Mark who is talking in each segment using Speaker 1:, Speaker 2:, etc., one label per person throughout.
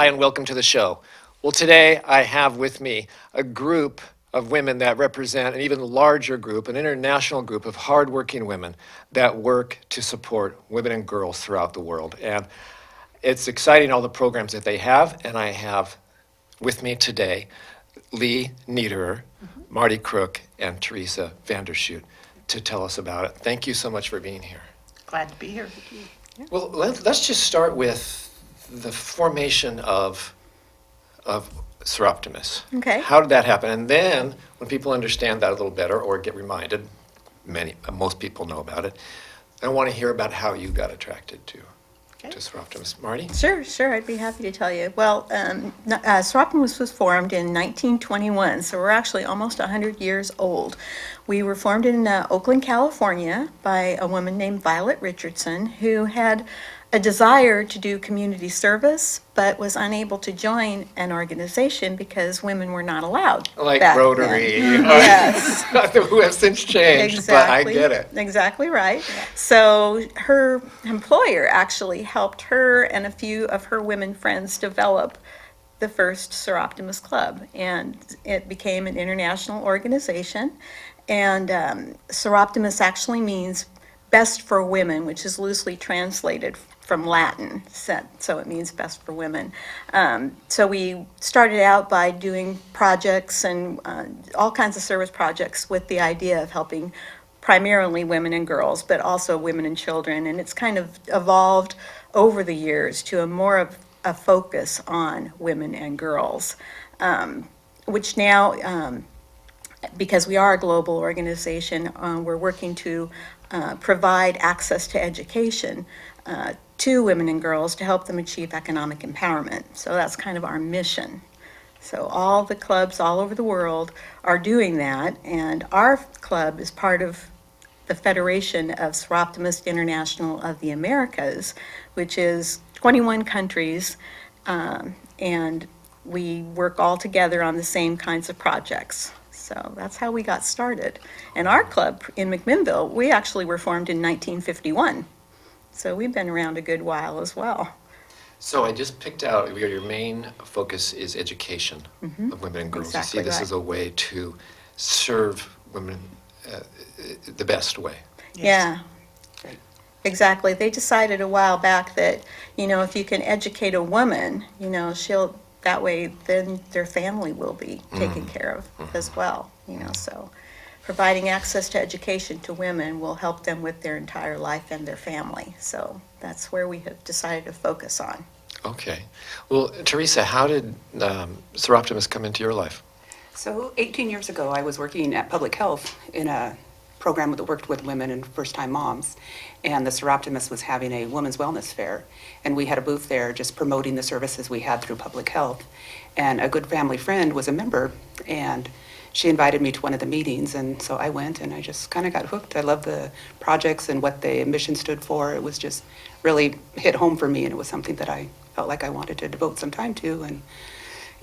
Speaker 1: Hi, and welcome to the show. Well, today I have with me a group of women that represent an even larger group, an international group of hardworking women that work to support women and girls throughout the world. And it's exciting, all the programs that they have, and I have with me today Lee Niederer, Marty Crook, and Teresa Vandershoot to tell us about it. Thank you so much for being here.
Speaker 2: Glad to be here.
Speaker 1: Well, let's just start with the formation of Soroptimists.
Speaker 3: Okay.
Speaker 1: How did that happen? And then, when people understand that a little better or get reminded, most people know about it, I want to hear about how you got attracted to Soroptimists. Marty?
Speaker 3: Sure, I'd be happy to tell you. Well, Soroptimists was formed in 1921, so we're actually almost 100 years old. We were formed in Oakland, California by a woman named Violet Richardson who had a desire to do community service, but was unable to join an organization because women were not allowed.
Speaker 1: Like
Speaker 3: back
Speaker 1: Rotary,
Speaker 3: then. Yes.
Speaker 1: who have since changed,
Speaker 3: Exactly.
Speaker 1: but I get it.
Speaker 3: Exactly right. So her employer actually helped her and a few of her women friends develop the first Soroptimist Club, and it became an international organization. And Soroptimist actually means best for women, which is loosely translated from Latin, so it means best for women. So we started out by doing projects and all kinds of service projects with the idea of helping primarily women and girls, but also women and children. And it's kind of evolved over the years to a more of a focus on women and girls, which now, because we are a global organization, we're working to provide access to education to women and girls to help them achieve economic empowerment. So that's kind of our mission. So all the clubs all over the world are doing that, and our club is part of the Federation of Soroptimists International of the Americas, which is 21 countries, and we work all together on the same kinds of projects. So that's how we got started. And our club in McMinnville, we actually were formed in 1951. So we've been around a good while as well.
Speaker 1: So I just picked out, your main focus is education of women and girls.
Speaker 3: Exactly
Speaker 1: You see this
Speaker 3: right.
Speaker 1: as a way to serve women the best way.
Speaker 3: Yeah. Exactly. They decided a while back that, if you can educate a woman, that way then their family will be taken care of as well, so providing access to education to women will help them with their entire life and their family. So that's where we have decided to focus on.
Speaker 1: Okay. Well, Teresa, how did Soroptimists come into your life?
Speaker 4: So 18 years ago, I was working at Public Health in a program that worked with women and first-time moms, and the Soroptimist was having a women's wellness fair, and we had a booth there just promoting the services we had through Public Health. And a good family friend was a member, and she invited me to one of the meetings, and so I went, and I just kind of got hooked. I love the projects and what the mission stood for. It was just really hit home for me, and it was something that I felt like I wanted to devote some time to. And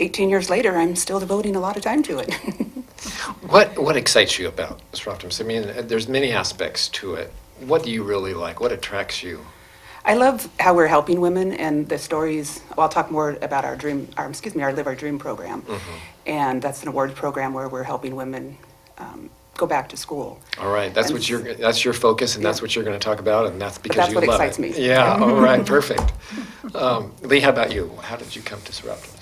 Speaker 4: 18 years later, I'm still devoting a lot of time to it.
Speaker 1: What excites you about Soroptimists? I mean, there's many aspects to it. What do you really like? What attracts you?
Speaker 4: I love how we're helping women and the stories. Well, I'll talk more about our Live Our Dream program. And that's an awards program where we're helping women go back to school.
Speaker 1: All right, that's your focus, and that's what you're going to talk about, and that's because
Speaker 4: that's
Speaker 1: you
Speaker 4: what
Speaker 1: love
Speaker 4: excites
Speaker 1: it.
Speaker 4: me.
Speaker 1: Yeah, all right, perfect. Lee, how about you? How did you come to Soroptimists?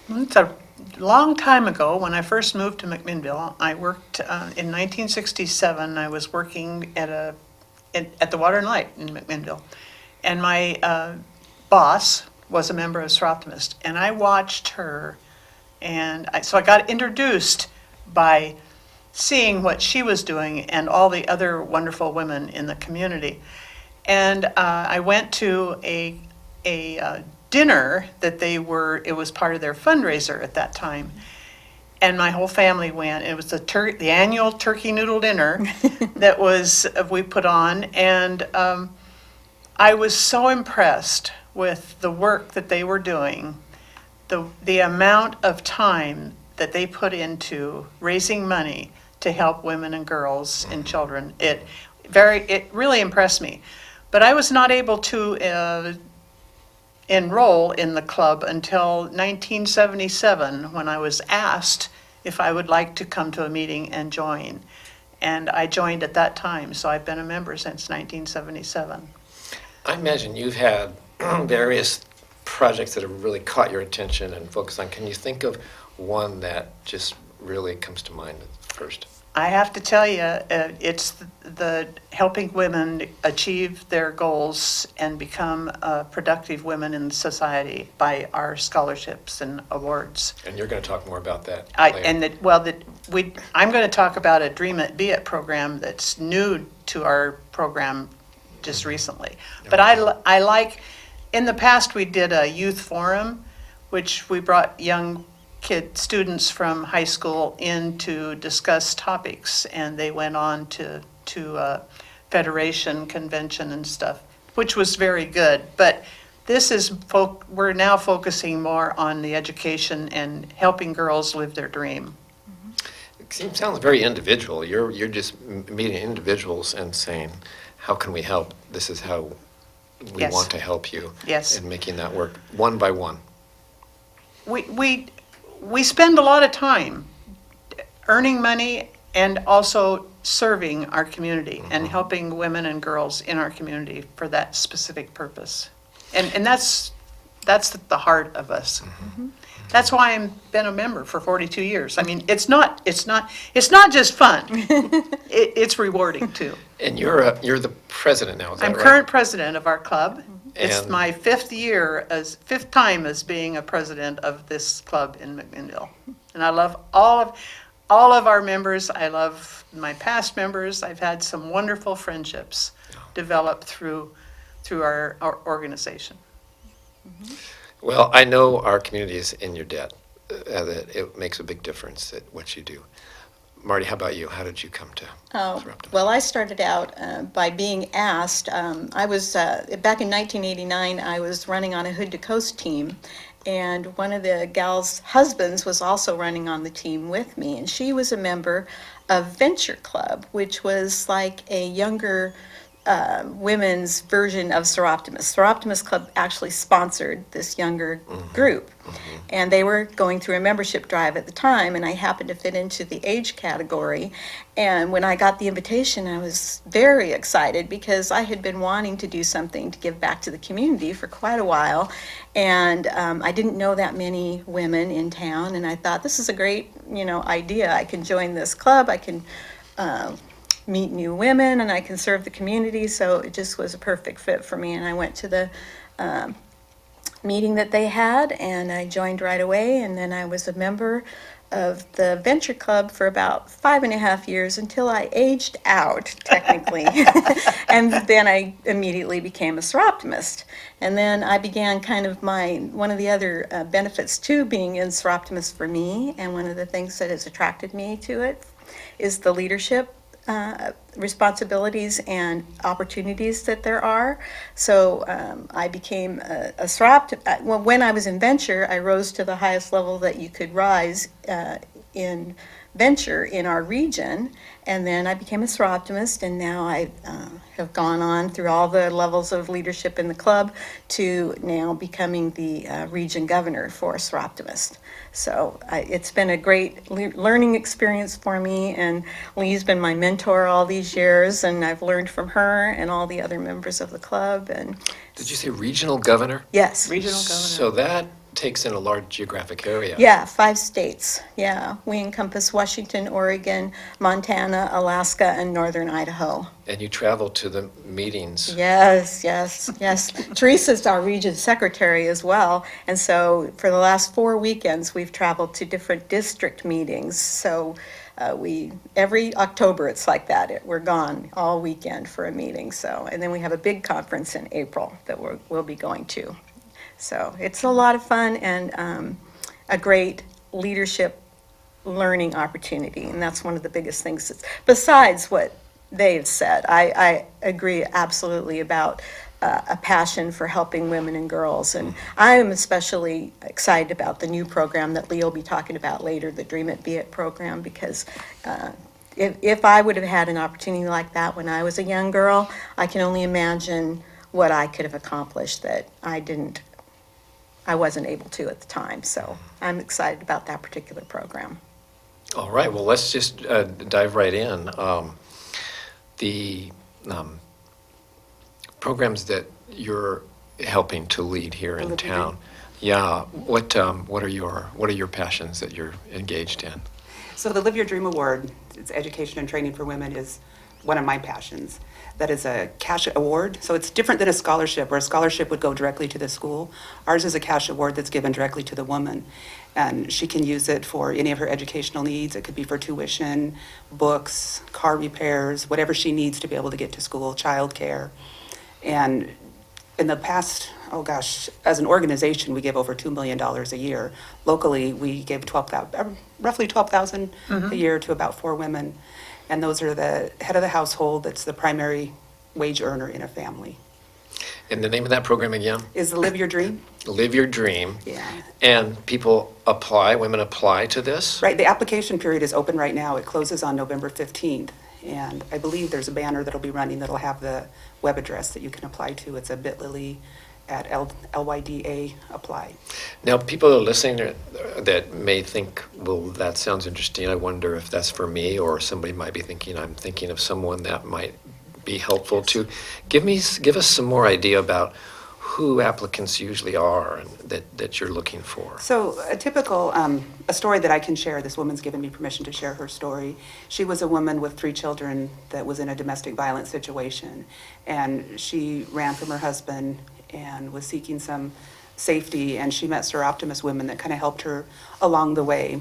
Speaker 2: Well, it's a long time ago. When I first moved to McMinnville, I worked in 1967. I was working at the Water and Light in McMinnville, and my boss was a member of Soroptimist, and I watched her, and so I got introduced by seeing what she was doing and all the other wonderful women in the community. And I went to a dinner that it was part of their fundraiser at that time. And my whole family went. It was the annual turkey noodle dinner that we put on. And I was so impressed with the work that they were doing, the amount of time that they put into raising money to help women and girls and children. It really impressed me. But I was not able to enroll in the club until 1977, when I was asked if I would like to come to a meeting and join. And I joined at that time, so I've been a member since 1977.
Speaker 1: I imagine you've had various projects that have really caught your attention and focused on. Can you think of one that just really comes to mind first?
Speaker 2: I have to tell you, it's the helping women achieve their goals and become productive women in society by our scholarships and awards.
Speaker 1: And you're going to talk more about that later.
Speaker 2: I'm going to talk about a Dream It, Be It program that's new to our program just recently. But I like, in the past, we did a youth forum, which we brought young students from high school in to discuss topics, and they went on to federation convention and stuff, which was very good. But this is, we're now focusing more on the education and helping girls live their dream.
Speaker 1: It sounds very individual. You're just meeting individuals and saying, how can we help? This is how we
Speaker 2: Yes.
Speaker 1: want to help you.
Speaker 2: Yes.
Speaker 1: And making that work one by one.
Speaker 2: We spend a lot of time earning money and also serving our community and helping women and girls in our community for that specific purpose. And that's the heart of us. That's why I've been a member for 42 years. I mean, it's not just fun. It's rewarding too.
Speaker 1: And you're the president now, is that
Speaker 2: I'm
Speaker 1: right?
Speaker 2: current president of our club. It's
Speaker 1: And-
Speaker 2: my fifth time as being a president of this club in McMinnville. And I love all of our members. I love my past members. I've had some wonderful friendships developed through our organization.
Speaker 1: Well, I know our community is in your debt, that it makes a big difference at what you do. Marty, how about you? How did you come to Soroptimists?
Speaker 3: Well, I started out by being asked. I was, back in 1989, I was running on a Hood to Coast team, and one of the gals' husbands was also running on the team with me, and she was a member of Venture Club, which was like a younger women's version of Soroptimists. Soroptimist Club actually sponsored this younger group, and they were going through a membership drive at the time, and I happened to fit into the age category. And when I got the invitation, I was very excited because I had been wanting to do something to give back to the community for quite a while, and I didn't know that many women in town, and I thought, this is a great, idea. I can join this club. I can meet new women, and I can serve the community, so it just was a perfect fit for me. And I went to the meeting that they had, and I joined right away, and then I was a member of the Venture Club for about 5.5 years until I aged out, technically. And then I immediately became a Soroptimist. And then I began kind of one of the other benefits to being in Soroptimist for me, and one of the things that has attracted me to it is the leadership responsibilities and opportunities that there are. So I became a Soroptimist. Well, when I was in Venture, I rose to the highest level that you could rise in Venture in our region, and then I became a Soroptimist, and now I have gone on through all the levels of leadership in the club to now becoming the region governor for Soroptimist. So it's been a great learning experience for me, and Lee's been my mentor all these years, and I've learned from her and all the other members of the club. And
Speaker 1: Did you say regional governor?
Speaker 3: yes,
Speaker 2: Regional governor.
Speaker 1: So that takes in a large geographic area.
Speaker 3: yeah, 5 states. Yeah, we encompass Washington, Oregon, Montana, Alaska, and northern Idaho.
Speaker 1: And you travel to the meetings.
Speaker 3: Yes, yes, yes. Teresa's our region secretary as well, and so for the last 4 weekends, we've traveled to different district meetings. So every October, it's like that. We're gone all weekend for a meeting. So, and then we have a big conference in April that we'll be going to. So it's a lot of fun and a great leadership learning opportunity, and that's one of the biggest things. Besides what they've said, I agree absolutely about a passion for helping women and girls, and I am especially excited about the new program that Lee will be talking about later, the Dream It, Be It program, because if I would have had an opportunity like that when I was a young girl, I can only imagine what I could have accomplished that I didn't I wasn't able to at the time. So I'm excited about that particular program.
Speaker 1: All right, well, let's just dive right in. The programs that you're helping to lead here in
Speaker 4: Live Your
Speaker 1: town, yeah, what are your passions that you're engaged in?
Speaker 4: So the Live Your Dream Award, it's education and training for women, is one of my passions. That is a cash award, so it's different than a scholarship, where a scholarship would go directly to the school. Ours is a cash award that's given directly to the woman, and she can use it for any of her educational needs. It could be for tuition, books, car repairs, whatever she needs to be able to get to school, childcare. And in the past, oh gosh, as an organization, we give over $2 million a year. Locally, we give roughly 12,000 a year to about 4 women. And those are the head of the household, that's the primary wage earner in a family.
Speaker 1: And the name of that program again?
Speaker 4: Is Live Your Dream?
Speaker 1: Live Your Dream.
Speaker 4: Yeah.
Speaker 1: And people apply, women apply to this?
Speaker 4: Right, the application period is open right now. It closes on November 15th. And I believe there's a banner that'll be running that'll have the web address that you can apply to. It's a bit.ly at LYDA apply.
Speaker 1: Now, people are listening that may think, well, that sounds interesting. I wonder if that's for me, or somebody might be thinking, I'm thinking of someone that might be helpful to. Give us some more idea about who applicants usually are and that you're looking for.
Speaker 4: So a typical, a story that I can share, this woman's given me permission to share her story. She was a woman with 3 children that was in a domestic violence situation, and she ran from her husband and was seeking some safety, and she met Soroptimist women that kind of helped her along the way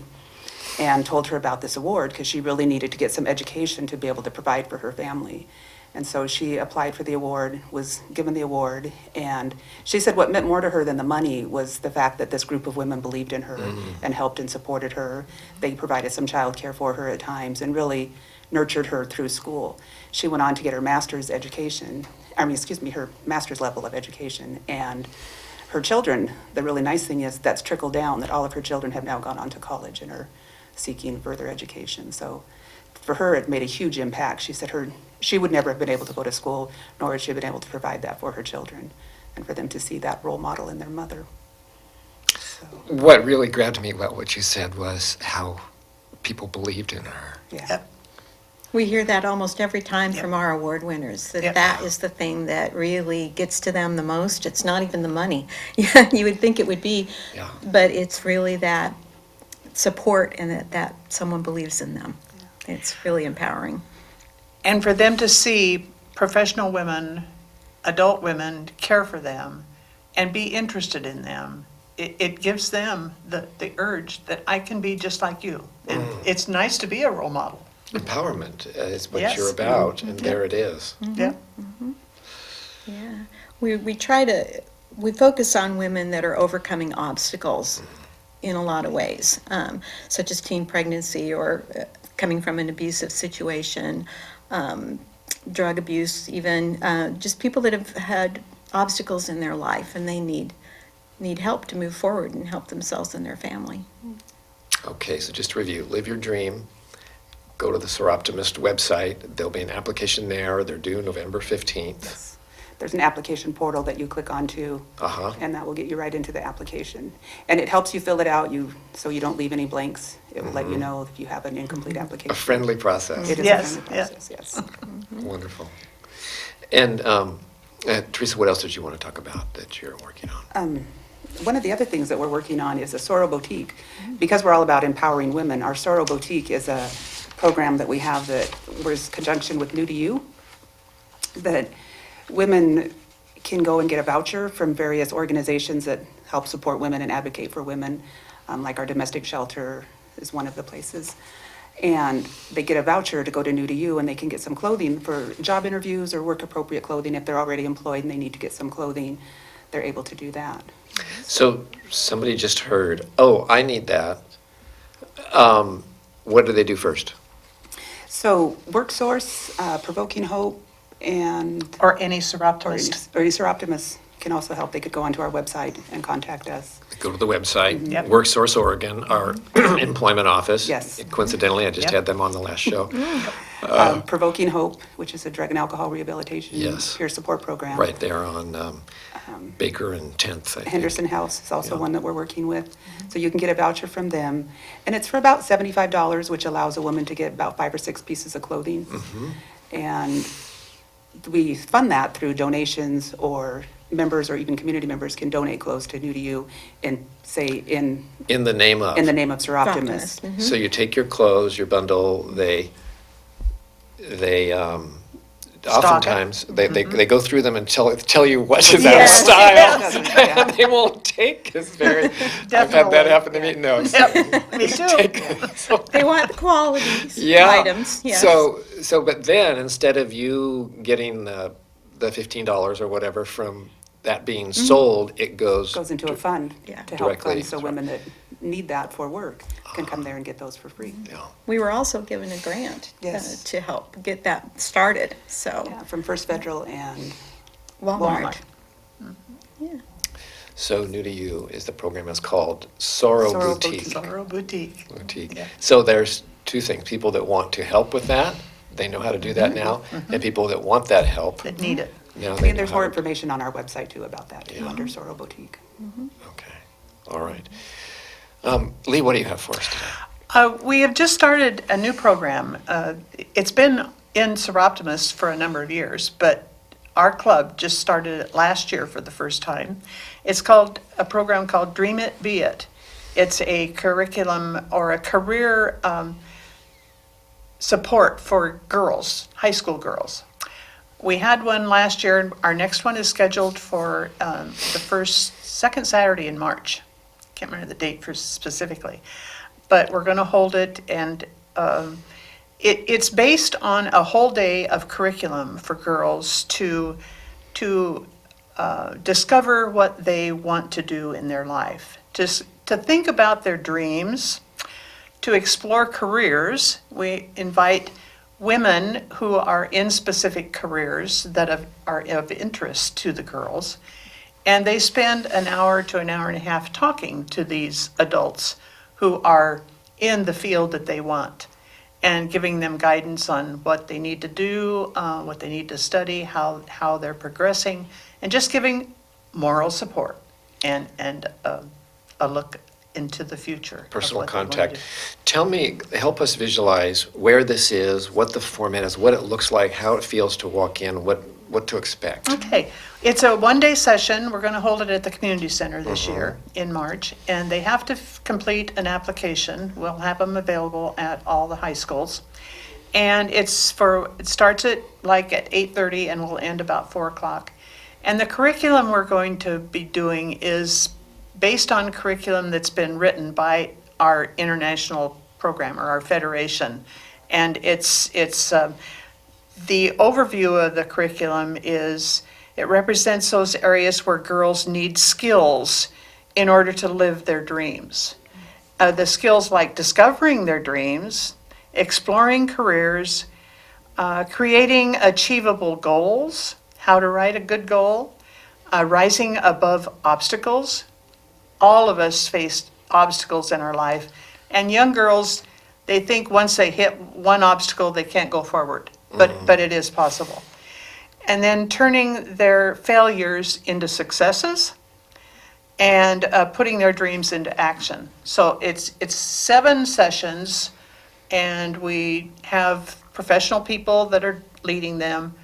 Speaker 4: and told her about this award because she really needed to get some education to be able to provide for her family. And so she applied for the award, was given the award, and she said what meant more to her than the money was the fact that this group of women believed in her and helped and supported her. They provided some childcare for her at times and really nurtured her through school. She went on to get her master's education, her master's level of education, and her children, the really nice thing is that's trickled down, that all of her children have now gone on to college and are seeking further education. So for her, it made a huge impact. She said she would never have been able to go to school, nor would she have been able to provide that for her children, and for them to see that role model in their mother. So,
Speaker 1: What really grabbed me about what you said was how people believed in her.
Speaker 4: yeah.
Speaker 2: Yep.
Speaker 3: We hear that almost every time
Speaker 2: Yep.
Speaker 3: from our award winners, that
Speaker 2: Yep.
Speaker 3: that is the thing that really gets to them the most. It's not even the money. Yeah, you would think it would be,
Speaker 1: Yeah.
Speaker 3: but it's really that support and that someone believes in them. It's really empowering.
Speaker 2: And for them to see professional women, adult women, care for them and be interested in them, it gives them the urge that I can be just like you. And it's nice to be a role model.
Speaker 1: Empowerment is what
Speaker 2: Yes.
Speaker 1: you're about, and there it is.
Speaker 2: Yeah.
Speaker 3: Yeah, we focus on women that are overcoming obstacles in a lot of ways, such as teen pregnancy or coming from an abusive situation, drug abuse, even just people that have had obstacles in their life and they need help to move forward and help themselves and their family.
Speaker 1: Okay, so just to review, Live Your Dream, go to the Soroptimist website. There'll be an application there. They're due November 15th.
Speaker 4: There's an application portal that you click onto,
Speaker 1: Uh-huh.
Speaker 4: and that will get you right into the application. And it helps you fill it out, so you don't leave any blanks. It will let you know if you have an incomplete
Speaker 1: A
Speaker 4: application.
Speaker 1: friendly process.
Speaker 4: It is
Speaker 2: Yes,
Speaker 4: a friendly
Speaker 2: yeah.
Speaker 4: process, yes.
Speaker 1: Wonderful. And Teresa, what else did you want to talk about that you're working on?
Speaker 4: One of the other things that we're working on is a Soro Boutique. Because we're all about empowering women, our Soro Boutique is a program that we have that was conjunction with New to You, that women can go and get a voucher from various organizations that help support women and advocate for women, like our domestic shelter is one of the places. And they get a voucher to go to New to You, and they can get some clothing for job interviews or work appropriate clothing. If they're already employed and they need to get some clothing, they're able to do that.
Speaker 1: So somebody just heard, oh, I need that. What do they do first?
Speaker 4: So WorkSource, Provoking Hope, and
Speaker 2: Or any Soroptimist.
Speaker 4: or Soroptimists can also help. They could go onto our website and contact us.
Speaker 1: Go to the website,
Speaker 2: Yep.
Speaker 1: WorkSource Oregon, our employment office.
Speaker 4: Yes.
Speaker 1: Coincidentally, I just
Speaker 2: Yep.
Speaker 1: had them on the last show.
Speaker 4: Provoking Hope, which is a drug and alcohol rehabilitation
Speaker 1: Yes.
Speaker 4: peer support program.
Speaker 1: Right there on Baker and 10th, I think.
Speaker 4: Henderson House is also
Speaker 1: Yeah.
Speaker 4: one that we're working with. So you can get a voucher from them. And it's for about $75, which allows a woman to get about 5 or 6 pieces of clothing. And we fund that through donations, or members or even community members can donate clothes to New to You and say in
Speaker 1: In the name of.
Speaker 4: the name of Soroptimists.
Speaker 3: Soroptimist.
Speaker 1: So you take your clothes, your bundle, they
Speaker 2: Stock it.
Speaker 1: oftentimes, they go through them and tell you what is out of
Speaker 3: Yes.
Speaker 1: style.
Speaker 4: Yes.
Speaker 1: And they won't take as very, I've had that
Speaker 2: Definitely.
Speaker 1: happen to me, no.
Speaker 2: Yep, me too.
Speaker 1: So-
Speaker 3: They want the quality
Speaker 1: Yeah.
Speaker 3: items, yes.
Speaker 1: But then, instead of you getting the $15 or whatever from that being sold, it goes.
Speaker 4: Goes into a fund
Speaker 3: Yeah.
Speaker 4: to help
Speaker 1: Directly.
Speaker 4: fund, so women that need that for work can come there and get those for free.
Speaker 1: Yeah.
Speaker 3: We were also given a grant
Speaker 4: Yes.
Speaker 3: to help get that started, so
Speaker 4: Yeah, from First Federal and
Speaker 3: Walmart.
Speaker 4: Walmart.
Speaker 1: So New to You is the program is called Soro
Speaker 4: Soro
Speaker 1: Boutique.
Speaker 4: Boutique.
Speaker 2: Soro Boutique.
Speaker 1: Boutique.
Speaker 2: Yeah.
Speaker 1: So there's two things, people that want to help with that, they know how to do that now, and people that want that help.
Speaker 2: That need it.
Speaker 1: Now
Speaker 4: I
Speaker 1: they
Speaker 4: mean,
Speaker 1: know
Speaker 4: there's
Speaker 1: how
Speaker 4: more
Speaker 1: to-
Speaker 4: information on our website too about that, too,
Speaker 1: Yeah.
Speaker 4: under Soro Boutique.
Speaker 1: Okay, all right. Lee, what do you have for us today?
Speaker 2: We have just started a new program. It's been in Soroptimists for a number of years, but our club just started it last year for the first time. It's called a program called Dream It, Be It. It's a curriculum or a career support for girls, high school girls. We had one last year, and our next one is scheduled for the second Saturday in March. Can't remember the date specifically, but we're going to hold it, and it's based on a whole day of curriculum for girls to discover what they want to do in their life, to think about their dreams, to explore careers. We invite women who are in specific careers that are of interest to the girls, and they spend an hour to an hour and a half talking to these adults who are in the field that they want, and giving them guidance on what they need to do, what they need to study, how they're progressing, and just giving moral support and a look into the future. of
Speaker 1: Personal
Speaker 2: what they wanna
Speaker 1: contact.
Speaker 2: do.
Speaker 1: Tell me, help us visualize where this is, what the format is, what it looks like, how it feels to walk in, what to expect.
Speaker 2: Okay, it's a one-day session. We're going to hold it at the community center this year in March, and they have to complete an application. We'll have them available at all the high schools. And it starts at 8:30 and will end about 4 o'clock. And the curriculum we're going to be doing is based on curriculum that's been written by our international program or our federation. And the overview of the curriculum is, it represents those areas where girls need skills in order to live their dreams. The skills like discovering their dreams, exploring careers, creating achievable goals, how to write a good goal, rising above obstacles. All of us face obstacles in our life. And young girls, they think once they hit one obstacle, they can't go forward. But it is possible. And then turning their failures into successes and putting their dreams into action. So it's 7 sessions, and we have professional people that are leading them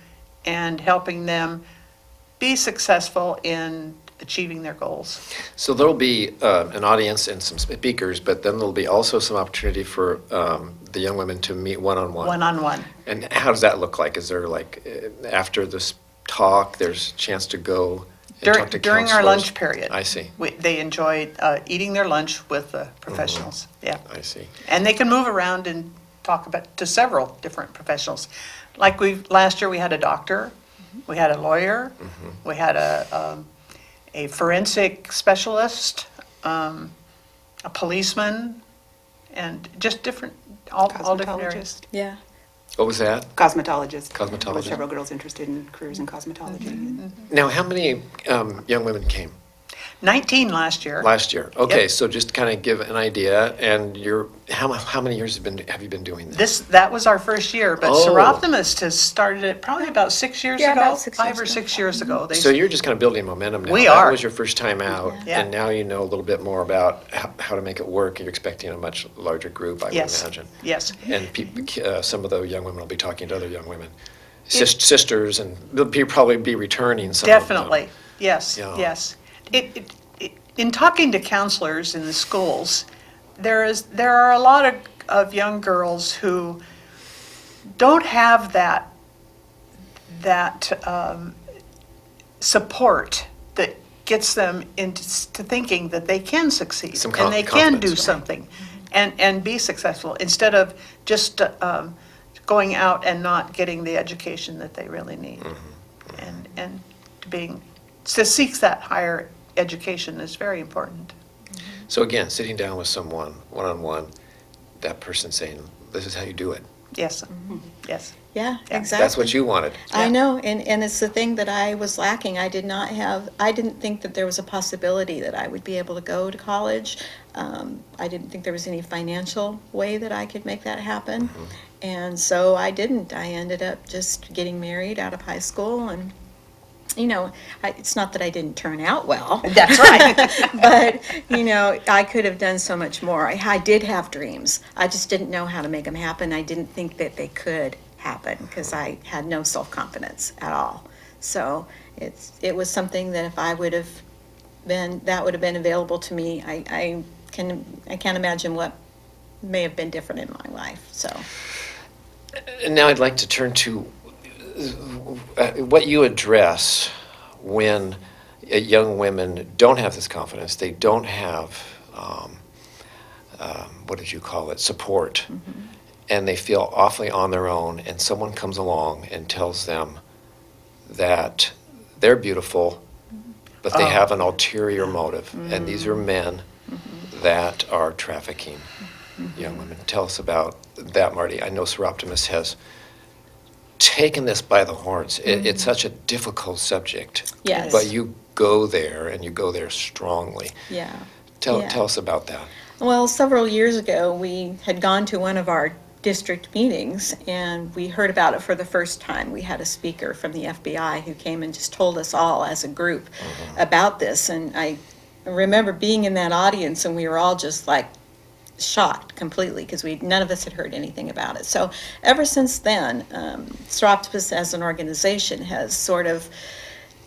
Speaker 2: and helping them be successful in achieving their goals.
Speaker 1: So there'll be an audience and some speakers, but then there'll be also some opportunity for the young women to meet one-on-one.
Speaker 2: One-on-one.
Speaker 1: And how does that look like? Is there after this talk, there's a chance to go and talk to
Speaker 2: During our
Speaker 1: counselors?
Speaker 2: lunch period.
Speaker 1: I see,
Speaker 2: They enjoy eating their lunch with the professionals, yeah.
Speaker 1: I see.
Speaker 2: And they can move around and talk to several different professionals. Like last year, we had a doctor, we had a lawyer, we had a forensic specialist, a policeman, and just all different areas.
Speaker 4: Cosmetologist.
Speaker 3: Yeah.
Speaker 1: What was that?
Speaker 4: Cosmetologist. There were
Speaker 1: Cosmetologist.
Speaker 4: several girls interested in careers in cosmetology.
Speaker 1: Now, how many young women came
Speaker 2: 19 last year.
Speaker 1: last year? Okay,
Speaker 2: Yep.
Speaker 1: so just kind of give an idea, and how many years have you been doing this?
Speaker 2: That was our first year, but
Speaker 1: Oh.
Speaker 2: Soroptimist has started it probably about 6 years
Speaker 3: Yeah,
Speaker 2: ago.
Speaker 3: about 6 years
Speaker 2: 5 or
Speaker 3: ago.
Speaker 2: 6 years ago.
Speaker 1: So you're just kind of building momentum now.
Speaker 2: We
Speaker 1: That
Speaker 2: are.
Speaker 1: was your first time out,
Speaker 2: Yeah.
Speaker 1: and now you know a little bit more about how to make it work. You're expecting a much larger group, I would
Speaker 2: Yes.
Speaker 1: imagine.
Speaker 2: Yes.
Speaker 1: And some of the young women will be talking to other young women, sisters, and they'll probably be returning some of them.
Speaker 2: Definitely, yes,
Speaker 1: Yeah.
Speaker 2: yes. In talking to counselors in the schools, there are a lot of young girls who don't have that support that gets them into thinking that they can succeed.
Speaker 1: Some
Speaker 2: And they can do
Speaker 1: confidence.
Speaker 2: something and be successful, instead of just going out and not getting the education that they really need. And to seek that higher education is very important.
Speaker 1: So again, sitting down with someone, one-on-one, that person saying, this is how you do it.
Speaker 2: Yes, yes.
Speaker 3: Yeah,
Speaker 2: Yeah.
Speaker 3: exactly.
Speaker 1: That's what you wanted.
Speaker 3: I know, and it's the thing that I was lacking. I didn't think that there was a possibility that I would be able to go to college. I didn't think there was any financial way that I could make that happen. And so I didn't. I ended up just getting married out of high school, and it's not that I didn't turn out well.
Speaker 2: That's right.
Speaker 3: But, I could have done so much more. I did have dreams. I just didn't know how to make them happen. I didn't think that they could happen because I had no self-confidence at all. So it was something that if I would have that would have been available to me, I can't imagine what may have been different in my life, so.
Speaker 1: And now I'd like to turn to what you address when young women don't have this confidence, they don't have, what did you call it, support, and they feel awfully on their own, and someone comes along and tells them that they're beautiful, but they have an ulterior motive, and these are men that are trafficking young women. Tell us about that, Marty. I know Soroptimist has taken this by the horns. It's such a difficult subject.
Speaker 3: Yes.
Speaker 1: But you go there, and you go there strongly.
Speaker 3: Yeah.
Speaker 1: Tell
Speaker 3: Yeah.
Speaker 1: us about that.
Speaker 3: Well, several years ago, we had gone to one of our district meetings, and we heard about it for the first time. We had a speaker from the FBI who came and just told us all as a group about this. And I remember being in that audience, and we were all just like shocked completely because none of us had heard anything about it. So ever since then, Soroptimists as an organization has sort of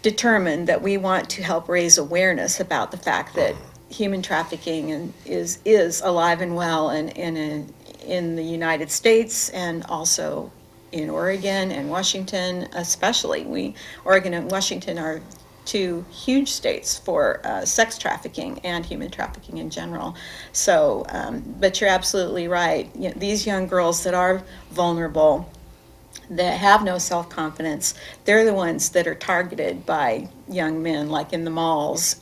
Speaker 3: determined that we want to help raise awareness about the fact that human trafficking is alive and well in the United States, and also in Oregon and Washington especially. Oregon and Washington are two huge states for sex trafficking and human trafficking in general. So, but you're absolutely right. These young girls that are vulnerable, that have no self-confidence, they're the ones that are targeted by young men, like in the malls,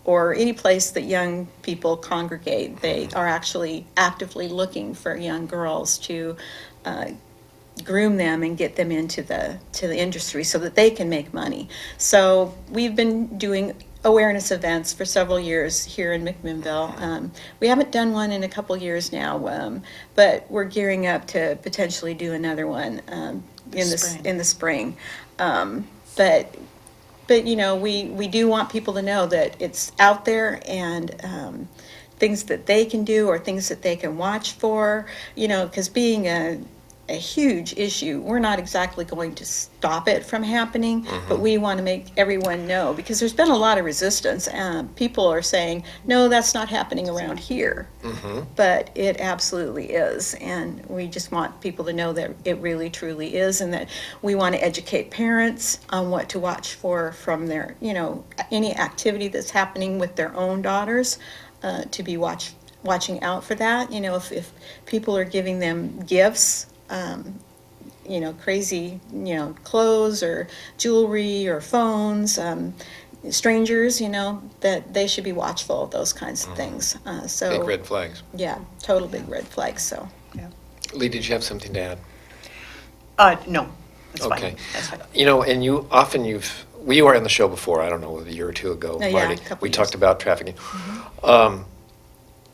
Speaker 3: or any place that young people congregate. They are actually actively looking for young girls to groom them and get them into the industry so that they can make money. So we've been doing awareness events for several years here in McMinnville. We haven't done one in a couple years now, but we're gearing up to potentially do another one in the spring. But we do want people to know that it's out there, and things that they can do or things that they can watch for, because being a huge issue, we're not exactly going to stop it from happening, but we want to make everyone know, because there's been a lot of resistance. People are saying, no, that's not happening around here, but it absolutely is, and we just want people to know that it really truly is, and that we want to educate parents on what to watch for from their, any activity that's happening with their own daughters, to be watching out for that. If people are giving them gifts, crazy, clothes or jewelry or phones, strangers, that they should be watchful of those kinds of things.
Speaker 1: Big red flags.
Speaker 3: Yeah, total big red flags, so.
Speaker 1: Lee, did you have something to add?
Speaker 2: No, that's fine.
Speaker 1: Okay.
Speaker 2: That's fine.
Speaker 1: You know, and we were on the show before, I don't know, a year or two ago,
Speaker 3: Oh, yeah,
Speaker 1: Marty.
Speaker 3: a couple
Speaker 1: We
Speaker 3: years.
Speaker 1: talked about trafficking.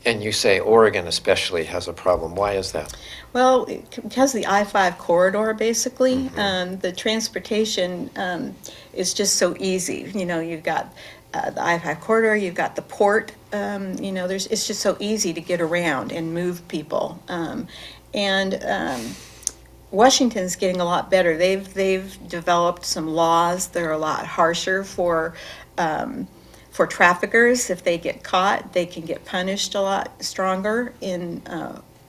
Speaker 1: And you say Oregon especially has a problem. Why is that?
Speaker 3: Well, because the I-5 corridor, basically, the transportation is just so easy. You know, you've got the I-5 corridor, you've got the port, you know, it's just so easy to get around and move people. Washington's getting a lot better. They've developed some laws that are a lot harsher for traffickers. If they get caught, they can get punished a lot stronger in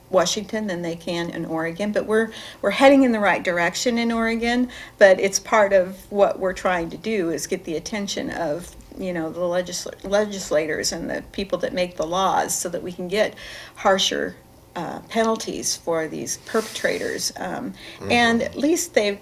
Speaker 3: Washington than they can in Oregon. But we're heading in the right direction in Oregon. But it's part of what we're trying to do is get the attention of, you know, the legislators and the people that make the laws so that we can get harsher penalties for these perpetrators. And at least they've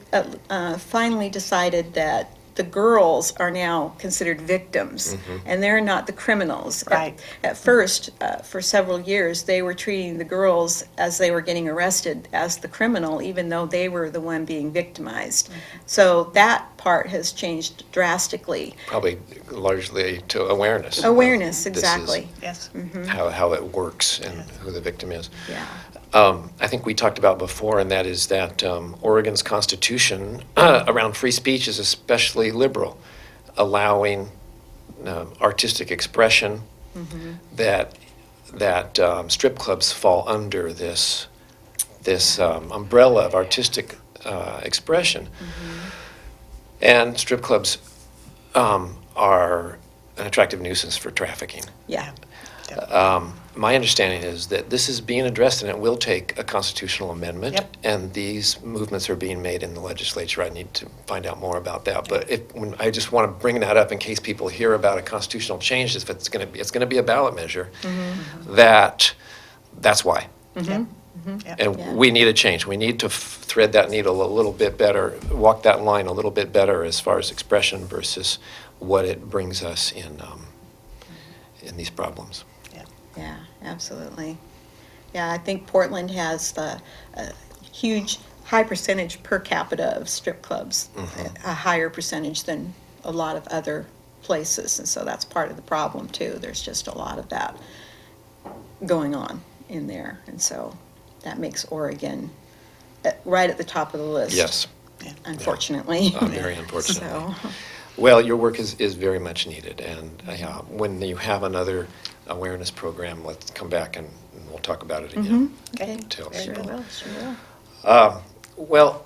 Speaker 3: finally decided that the girls are now considered victims, and they're not the criminals.
Speaker 2: Right.
Speaker 3: At first, for several years, they were treating the girls as they were getting arrested as the criminal, even though they were the one being victimized. So that part has changed drastically.
Speaker 1: Probably largely to awareness.
Speaker 3: Awareness,
Speaker 1: This is
Speaker 3: exactly.
Speaker 2: Yes.
Speaker 1: how it works and who the victim is.
Speaker 3: Yeah.
Speaker 1: I think we talked about before, and that is that Oregon's constitution around free speech is especially liberal, allowing artistic expression. That strip clubs fall under this umbrella of artistic expression, and strip clubs are an attractive nuisance for trafficking.
Speaker 3: Yeah.
Speaker 1: My understanding is that this is being addressed, and it will take a constitutional amendment.
Speaker 2: Yep.
Speaker 1: And these movements are being made in the legislature. I need to find out more about that. But I just want to bring that up in case people hear about a constitutional change. If it's going to be a ballot measure. That's why. And
Speaker 3: Yeah.
Speaker 1: we need a change. We need to thread that needle a little bit better, walk that line a little bit better as far as expression versus what it brings us in these problems.
Speaker 3: Yeah, absolutely. Yeah, I think Portland has the huge, high percentage per capita of strip clubs, a higher percentage than a lot of other places, and so that's part of the problem too. There's just a lot of that going on in there, and so that makes Oregon right at the top of the list.
Speaker 1: Yes.
Speaker 3: Unfortunately.
Speaker 1: Very unfortunately.
Speaker 3: So,
Speaker 1: Well, your work is very much needed, and when you have another awareness program, let's come back and we'll talk about it again.
Speaker 3: okay,
Speaker 1: Tell
Speaker 3: sure
Speaker 1: people.
Speaker 3: will.
Speaker 1: Well,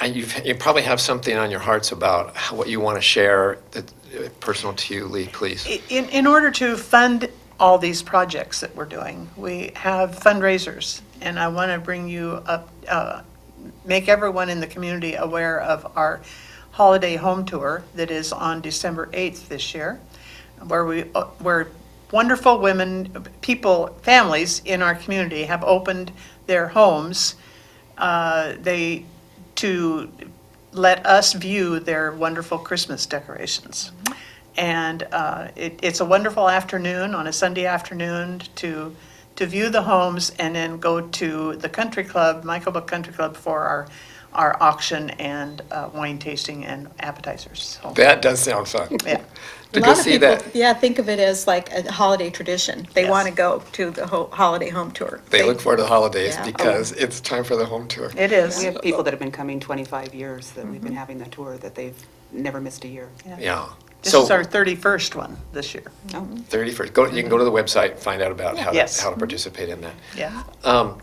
Speaker 1: you probably have something on your hearts about what you want to share, that personal to you, Lee, please.
Speaker 2: In order to fund all these projects that we're doing, we have fundraisers, and I want to bring you up, make everyone in the community aware of our holiday home tour that is on December 8th this year, where wonderful families in our community have opened their homes to let us view their wonderful Christmas decorations. And it's a wonderful afternoon, on a Sunday afternoon, to view the homes and then go to the country club, Michael Book Country Club, for our auction and wine tasting and appetizers. So,
Speaker 1: That does sound fun.
Speaker 2: yeah.
Speaker 1: To
Speaker 3: A
Speaker 1: go
Speaker 3: lot of
Speaker 1: see
Speaker 3: people,
Speaker 1: that.
Speaker 3: yeah, think of it as like a holiday tradition. They
Speaker 2: Yes.
Speaker 3: want to go to the holiday home tour.
Speaker 1: They look forward to the holidays
Speaker 3: Yeah.
Speaker 1: because it's time for the home tour.
Speaker 2: It is.
Speaker 4: We have people that have been coming 25 years that we've been having that tour, that they've never missed a year.
Speaker 1: Yeah.
Speaker 2: This
Speaker 1: So
Speaker 2: is our 31st one this year.
Speaker 4: Oh,
Speaker 1: 31st, you can go to the website and find out about how
Speaker 2: Yes.
Speaker 1: to participate in that.
Speaker 2: Yeah.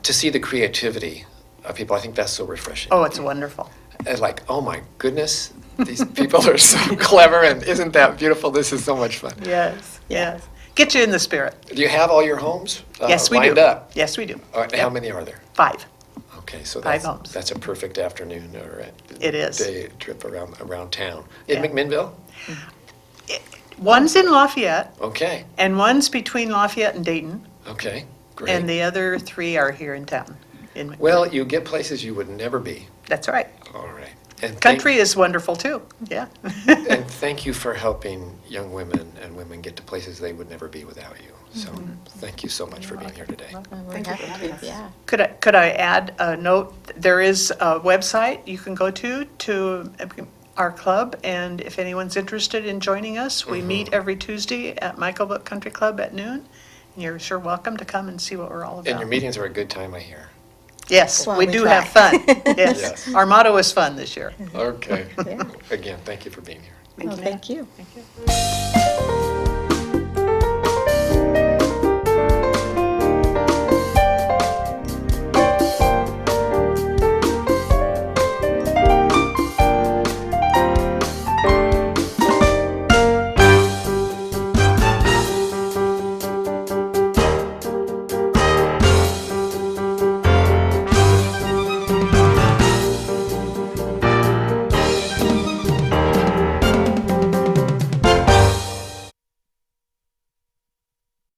Speaker 1: To see the creativity of people, I think that's so refreshing.
Speaker 2: Oh, it's wonderful.
Speaker 1: And like, oh my goodness, these people are so clever, and isn't that beautiful? This is so much fun.
Speaker 2: Yes, yes. Get you in the spirit.
Speaker 1: Do you have all your homes
Speaker 2: Yes, we do.
Speaker 1: lined up?
Speaker 2: Yes, we do.
Speaker 1: All right, how many are there?
Speaker 2: 5.
Speaker 1: Okay, so
Speaker 2: 5
Speaker 1: that's
Speaker 2: homes.
Speaker 1: that's a perfect afternoon or
Speaker 2: It is.
Speaker 1: day trip around town. In
Speaker 2: Yeah.
Speaker 1: McMinnville?
Speaker 2: One's in Lafayette,
Speaker 1: Okay,
Speaker 2: and one's between Lafayette and Dayton,
Speaker 1: okay, great.
Speaker 2: and the other 3 are here in town.
Speaker 1: Well, you get places you would never be.
Speaker 2: That's right.
Speaker 1: All right. And
Speaker 2: Country is wonderful too, yeah.
Speaker 1: And thank you for helping young women and women get to places they would never be without you. So thank you so much for being here today.
Speaker 4: Thank you for having us.
Speaker 3: Yeah.
Speaker 2: Could I add a note? There is a website you can go to our club, and if anyone's interested in joining us, we meet every Tuesday at Michael Book Country Club at noon. And you're sure welcome to come and see what we're all
Speaker 1: And your
Speaker 2: about.
Speaker 1: meetings are a good time, I hear.
Speaker 2: Yes,
Speaker 3: Well,
Speaker 2: we
Speaker 3: we
Speaker 2: do
Speaker 3: try.
Speaker 2: have fun. Yes,
Speaker 1: Yes.
Speaker 2: our motto is fun this year.
Speaker 1: Okay.
Speaker 3: Yeah.
Speaker 1: Again, thank you for being here.
Speaker 3: Well, thank you.